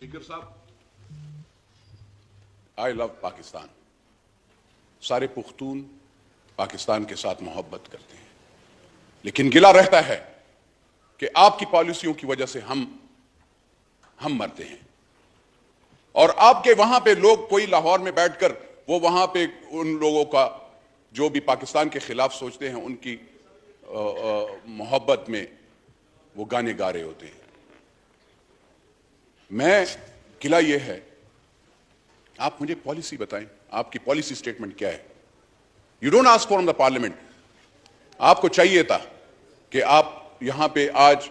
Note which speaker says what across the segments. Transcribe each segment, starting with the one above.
Speaker 1: Speaker साहब, I love Pakistan. सारे पुख्तून पाकिस्तान के साथ मोहब्बत करते हैं, लेकिन गिला रहता है कि आपकी पॉलिसियों की वजह से हम मरते हैं। और आपके वहां पे लोग, कोई लाहौर में बैठकर वो वहां पे उन लोगों का जो भी पाकिस्तान के खिलाफ सोचते हैं उनकी मोहब्बत में वो गाने गा रहे होते हैं। मैं गिला ये है, आप मुझे पॉलिसी बताएं, आपकी पॉलिसी स्टेटमेंट क्या है। You don't ask for the parliament. आपको चाहिए था कि आप यहां पे आज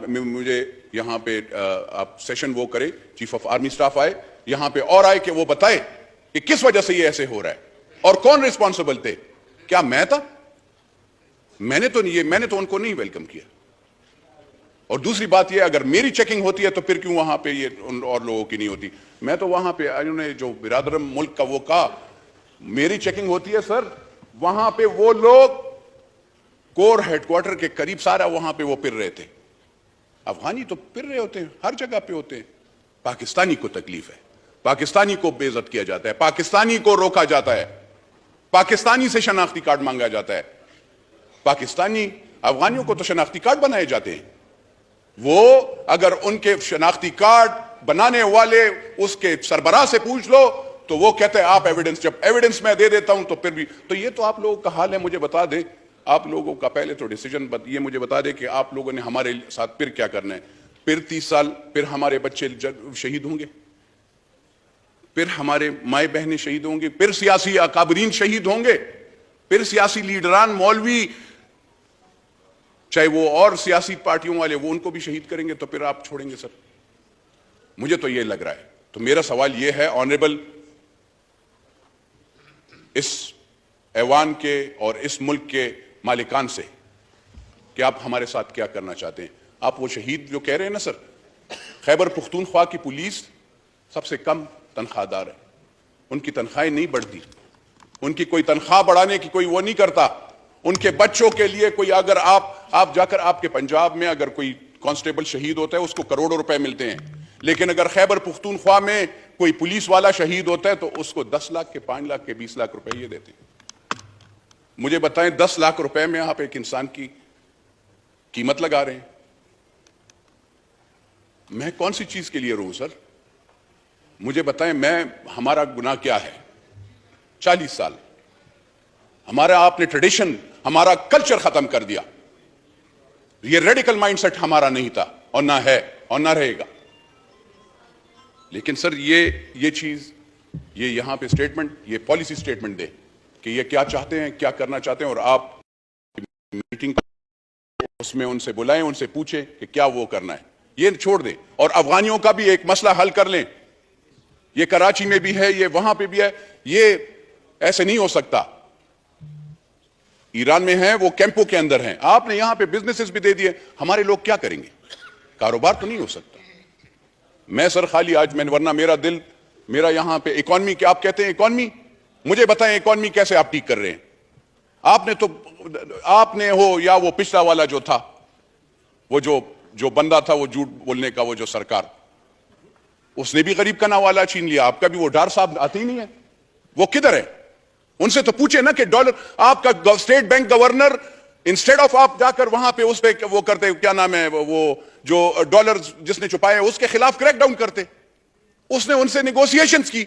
Speaker 1: मुझे यहां पे आप सेशन वो करें, चीफ ऑफ आर्मी स्टाफ आए यहां पे और आए कि वो बताए कि किस वजह से ये ऐसे हो रहा है और कौन रिस्पॉन्सिबल थे। क्या मैं था? मैंने तो उनको नहीं वेलकम किया। और दूसरी बात ये, अगर मेरी चेकिंग होती है तो फिर क्यों वहां पे ये उन और लोगों की नहीं होती। मैं तो वहां पे उन्होंने जो बिरादर मुल्क का वो कहा, मेरी चेकिंग होती है सर, वहां पे वो लोग कोर हेडक्वार्टर के करीब सारा वहां पे वो फिर रहे थे। अफगानी तो फिर रहे होते हैं, हर जगह पे होते हैं। पाकिस्तानी को तकलीफ है, पाकिस्तानी को बेइज्जत किया जाता है, पाकिस्तानी को रोका जाता है, पाकिस्तानी से शनाख्ती कार्ड मांगा जाता है। पाकिस्तानी अफगानियों को तो शनाख्ती कार्ड बनाए जाते हैं। वो अगर उनके शनाख्ती कार्ड बनाने वाले उसके सरबराह से पूछ लो तो वो कहते हैं आप एविडेंस, जब एविडेंस मैं दे देता हूं तो फिर भी। तो ये तो आप लोगों का हाल है। मुझे बता दे, आप लोगों का पहले तो डिसीजन ये मुझे बता दे कि आप लोगों ने हमारे साथ फिर क्या करना है। फिर 30 साल फिर हमारे बच्चे शहीद होंगे, फिर हमारे माए बहनें शहीद होंगे, फिर सियासी अकाबरीन शहीद होंगे, फिर सियासी लीडरान, मौलवी, चाहे वो और सियासी पार्टियों वाले, वो उनको भी शहीद करेंगे। तो फिर आप छोड़ेंगे सर? मुझे तो ये लग रहा है। तो मेरा सवाल ये है ऑनरेबल इस ऐवान के और इस मुल्क के मालिकान से कि आप हमारे साथ क्या करना चाहते हैं। आप वो शहीद जो कह रहे हैं ना सर, खैबर पुख्तूनख्वा की पुलिस सबसे कम तनख्वाहदार है, उनकी तनख्वाहें नहीं बढ़ती, उनकी कोई तनख्वाह बढ़ाने की कोई वो नहीं करता। उनके बच्चों के लिए कोई, अगर आप जाकर आपके पंजाब में अगर कोई कांस्टेबल शहीद होता है उसको करोड़ों रुपए मिलते हैं, लेकिन अगर खैबर पुख्तूनख्वा में कोई पुलिस वाला शहीद होता है तो उसको 10 लाख के, 5 लाख के, 20 लाख रुपए ये देते हैं। मुझे बताएं, 10 लाख रुपए में आप एक इंसान की कीमत लगा रहे हैं। मैं कौन सी चीज के लिए रू सर? मुझे बताएं, हमारा गुनाह क्या है? 40 साल हमारा आपने ट्रेडिशन, हमारा कल्चर खत्म कर दिया। ये रेडिकल माइंडसेट हमारा नहीं था और ना है और ना रहेगा। लेकिन सर ये चीज, ये यहां पे स्टेटमेंट, ये पॉलिसी स्टेटमेंट दे कि ये क्या चाहते हैं, क्या करना चाहते हैं, और आप मीटिंग उसमें उनसे बुलाएं, उनसे पूछें कि क्या वो करना है। ये छोड़ दें और अफगानियों का भी एक मसला हल कर लें। ये कराची में भी है, ये वहां पे भी है। ये ऐसे नहीं हो सकता। ईरान में है, वो कैंपों के अंदर हैं, आपने यहां पे बिजनेसेस भी दे दिए। हमारे लोग क्या करेंगे? कारोबार तो नहीं हो सकता। मैं सर खाली आज मैंने, वरना मेरा यहां पे इकोनॉमी, क्या आप कहते हैं इकोनॉमी, मुझे बताएं इकोनॉमी कैसे आप ठीक कर रहे हैं? आपने हो या वो पिछला वाला जो था, वो जो बंदा था, वो झूठ बोलने का, वो जो सरकार, उसने भी गरीब का नावाला छीन लिया। आपका भी वो डार साहब आते ही नहीं है, वो किधर है? उनसे तो पूछे ना कि डॉलर, आपका state bank governor, instead of आप जाकर वहां पे उस पे वो करते, क्या नाम है, वो जो डॉलर जिसने छुपाए उसके खिलाफ क्रैकडाउन करते, उसने उनसे नेगोशिएशंस की,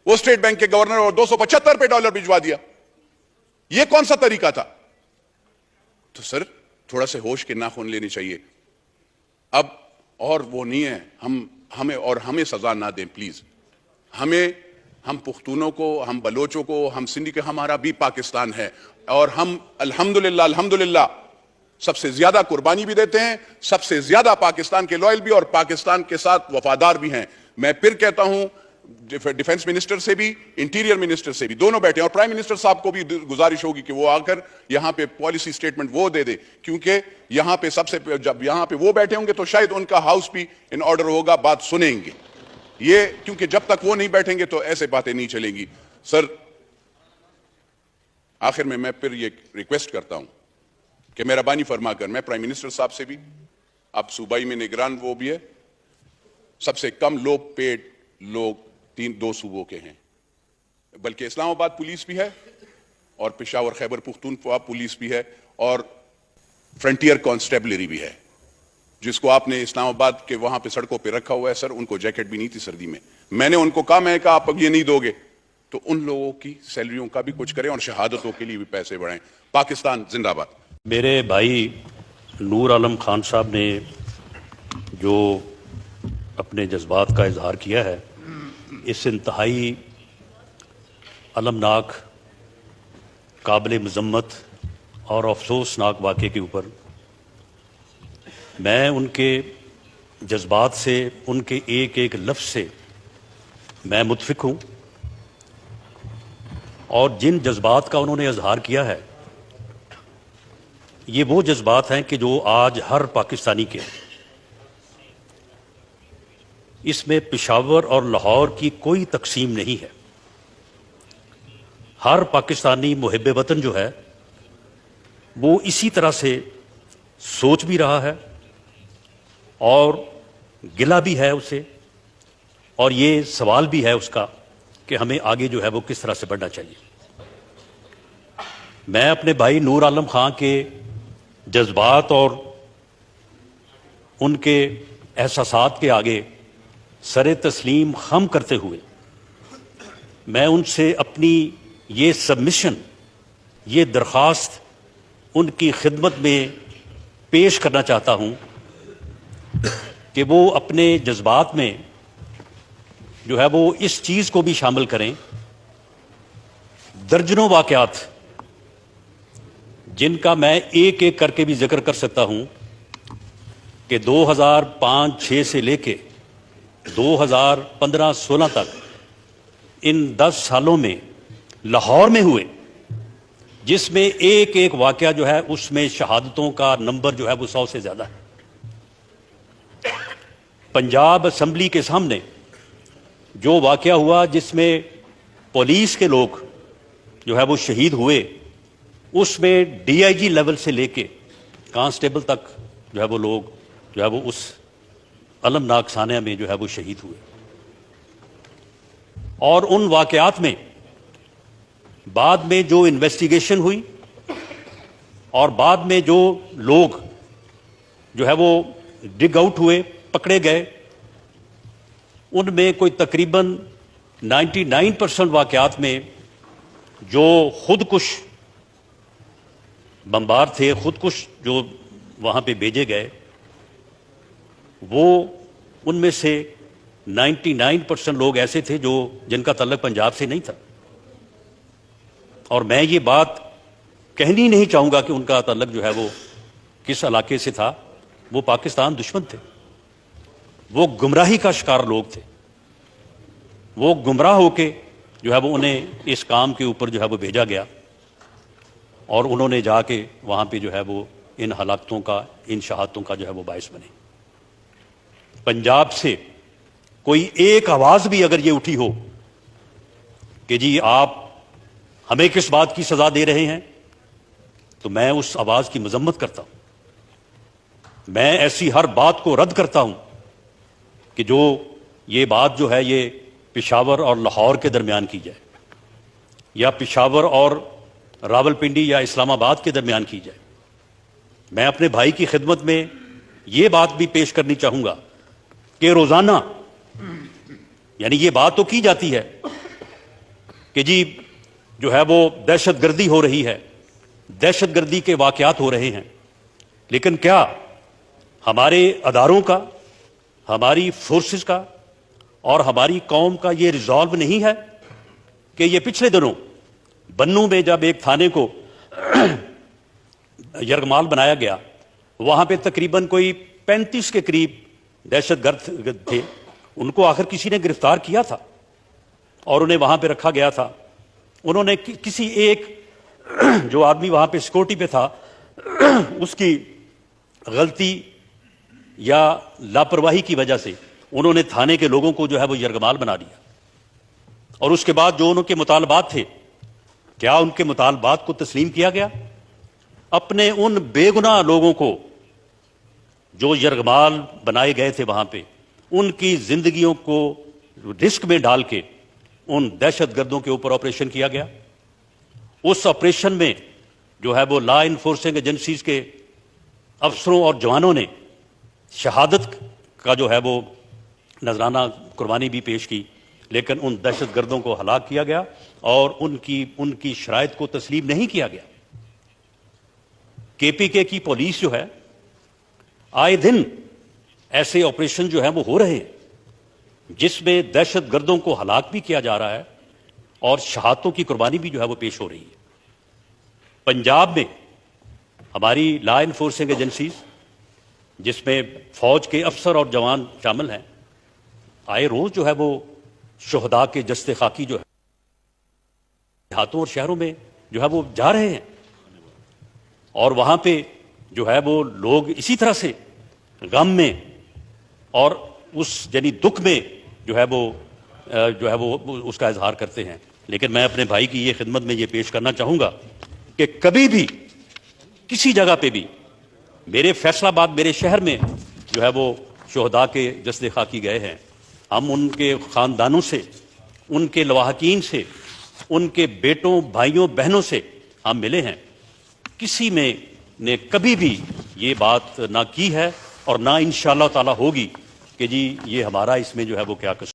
Speaker 1: वो स्टेट बैंक के गवर्नर, और 275 पे डॉलर भिजवा दिया। ये कौन सा तरीका था? तो सर थोड़ा से होश के नाखून लेने चाहिए अब। और वो नहीं है, हमें सजा ना दें प्लीज। हम पुख्तूनों को, हम बलोचों को, हम सिंधी के, हमारा भी पाकिस्तान है और हम अल्हम्दुलिल्लाह सबसे ज्यादा कुर्बानी भी देते हैं, सबसे ज्यादा पाकिस्तान के लॉयल भी और पाकिस्तान के साथ वफादार भी हैं। मैं फिर कहता हूं, डिफेंस मिनिस्टर से भी, इंटीरियर मिनिस्टर से भी, दोनों बैठे, और प्राइम मिनिस्टर साहब को भी गुजारिश होगी कि वो आकर यहां पे पॉलिसी स्टेटमेंट वो दे दे, क्योंकि यहां पे जब यहां पे वो बैठे होंगे तो शायद उनका हाउस भी इन ऑर्डर होगा, बात सुनेंगे ये, क्योंकि जब तक वो नहीं बैठेंगे तो ऐसे बातें नहीं चलेंगी। सर आखिर में मैं फिर ये रिक्वेस्ट करता हूं कि मेहरबानी फरमा कर, मैं प्राइम मिनिस्टर साहब से भी, अब सूबाई में निगरान वो भी है, سب سے کم لو پیڈ لوگ دو صوبوں کے ہیں، بلکہ اسلام آباد پولیس بھی ہے اور پشاور خیبر پختونخوا پولیس بھی ہے اور فرنٹیئر کانسٹیبلری بھی ہے، جس کو آپ نے اسلام آباد کے وہاں پہ سڑکوں پہ رکھا ہوا ہے سر، ان کو جیکٹ بھی نہیں تھی سردی میں نے ان کو کہا، میں نے کہا آپ اب یہ نہیں دو گے تو ان لوگوں کی سیلریوں کا بھی کچھ کریں اور شہادتوں کے لیے بھی پیسے بڑھائیں۔ پاکستان زندہ باد۔
Speaker 2: میرے بھائی نور عالم خان صاحب نے جو اپنے جذبات کا اظہار کیا ہے، اس انتہائی المناک، قابل مذمت اور افسوسناک واقعے کے اوپر میں ان کے جذبات سے، ان کے ایک ایک لفظ سے میں متفق ہوں، اور جن جذبات کا انہوں نے اظہار کیا ہے یہ وہ جذبات ہیں کہ جو آج ہر پاکستانی کے، اس میں پشاور اور لاہور کی کوئی تقسیم نہیں ہے۔ ہر پاکستانی محب وطن جو ہے وہ اسی طرح سے سوچ بھی رہا ہے اور گلہ بھی ہے اسے، اور یہ سوال بھی ہے اس کا کہ ہمیں آگے جو ہے وہ کس طرح سے بڑھنا چاہیے۔ میں اپنے بھائی نور عالم خان کے جذبات اور ان کے احساسات کے آگے سر تسلیم خم کرتے ہوئے میں ان سے اپنی یہ سبمیشن، یہ درخواست ان کی خدمت میں پیش کرنا چاہتا ہوں کہ وہ اپنے جذبات میں جو ہے وہ اس چیز کو بھی شامل کریں، درجنوں واقعات جن کا میں ایک ایک کر کے بھی ذکر کر سکتا ہوں کہ 2005-06 سے لے کے 2015-16 تک ان 10 سالوں میں لاہور میں ہوئے، جس میں ایک ایک واقعہ جو ہے اس میں شہادتوں کا نمبر جو ہے وہ 100 سے زیادہ ہے۔ پنجاب اسمبلی کے سامنے جو واقعہ ہوا جس میں پولیس کے لوگ جو ہے وہ شہید ہوئے، اس میں ڈی آئی جی لیول سے لے کے کانسٹیبل تک جو ہے وہ لوگ جو ہے وہ اس المناک سانحہ میں جو ہے وہ شہید ہوئے، اور ان واقعات میں بعد میں جو انویسٹیگیشن ہوئی اور بعد میں جو لوگ جو ہے وہ ڈگ آؤٹ ہوئے، پکڑے گئے، ان میں کوئی تقریباً 99% واقعات میں جو خودکش بمبار تھے، خودکش جو وہاں پہ بھیجے گئے، وہ ان میں سے 99% لوگ ایسے تھے جن کا تعلق پنجاب سے نہیں تھا، اور میں یہ بات کہنی نہیں چاہوں گا کہ ان کا تعلق جو ہے وہ کس علاقے سے تھا۔ وہ پاکستان دشمن تھے، وہ گمراہی کا شکار لوگ تھے، وہ گمراہ ہو کے جو ہے وہ انہیں اس کام کے اوپر جو ہے وہ بھیجا گیا، اور انہوں نے جا کے وہاں پہ جو ہے وہ ان ہلاکتوں کا، ان شہادتوں کا جو ہے وہ باعث بنے۔ پنجاب سے کوئی ایک آواز بھی اگر یہ اٹھی ہو کہ جی آپ ہمیں کس بات کی سزا دے رہے ہیں، تو میں اس آواز کی مذمت کرتا ہوں، میں ایسی ہر بات کو رد کرتا ہوں کہ جو یہ بات جو ہے یہ پشاور اور لاہور کے درمیان کی جائے، یا پشاور اور راولپنڈی یا اسلام آباد کے درمیان کی جائے۔ میں اپنے بھائی کی خدمت میں یہ بات بھی پیش کرنی چاہوں گا کہ روزانہ، یعنی یہ بات تو کی جاتی ہے کہ جی جو ہے وہ دہشت گردی ہو رہی ہے، دہشت گردی کے واقعات ہو رہے ہیں، لیکن کیا ہمارے اداروں کا، ہماری فورسز کا اور ہماری قوم کا یہ ریزالو نہیں ہے کہ یہ پچھلے دنوں بنوں میں جب ایک تھانے کو یرغمال بنایا گیا، وہاں پہ تقریباً کوئی 35 کے قریب دہشت گرد تھے، ان کو آخر کسی نے گرفتار کیا تھا اور انہیں وہاں پہ رکھا گیا تھا۔ انہوں نے کسی ایک جو آدمی وہاں پہ سیکورٹی پہ تھا، اس کی غلطی یا لاپرواہی کی وجہ سے انہوں نے تھانے کے لوگوں کو جو ہے وہ یرغمال بنا دیا، اور اس کے بعد جو ان کے مطالبات تھے، کیا ان کے مطالبات کو تسلیم کیا گیا؟ اپنے ان بے گناہ لوگوں کو جو یرغمال بنائے گئے تھے وہاں پہ، ان کی زندگیوں کو رسک میں ڈال کے ان دہشت گردوں کے اوپر آپریشن کیا گیا. اس آپریشن میں جو ہے وہ لا انفورسنگ ایجنسیز کے افسروں اور جوانوں نے شہادت کا جو ہے وہ نذرانہ قربانی بھی پیش کی، لیکن ان دہشت گردوں کو ہلاک کیا گیا اور ان کی شرائط کو تسلیم نہیں کیا گیا. کے پی کے کی پولیس جو ہے آئے دن ایسے آپریشن جو ہیں وہ ہو رہے ہیں جس میں دہشت گردوں کو ہلاک بھی کیا جا رہا ہے اور شہادتوں کی قربانی بھی جو ہے وہ پیش ہو رہی ہے. پنجاب میں ہماری لا انفورسنگ ایجنسیز جس میں فوج کے افسر اور جوان شامل ہیں آئے روز جو ہے وہ شہداء کے جسد خاکی جو ہے دیہاتوں اور شہروں میں جو ہے وہ جا رہے ہیں اور وہاں پہ جو ہے وہ لوگ اسی طرح سے غم میں اور اس یعنی دکھ میں جو ہے وہ اس کا اظہار کرتے ہیں. لیکن میں اپنے بھائی کی یہ خدمت میں یہ پیش کرنا چاہوں گا کہ کبھی بھی کسی جگہ پہ بھی میرے فیصل آباد میرے شہر میں جو ہے وہ شہداء کے جسد خاکی گئے ہیں. ہم ان کے خاندانوں سے، ان کے لواحقین سے، ان کے بیٹوں بھائیوں بہنوں سے ہم ملے ہیں. کسی میں نے کبھی بھی یہ بات نہ کی ہے اور نہ انشاءاللہ تعالی ہوگی کہ جی یہ ہمارا اس میں جو ہے وہ کیا قصور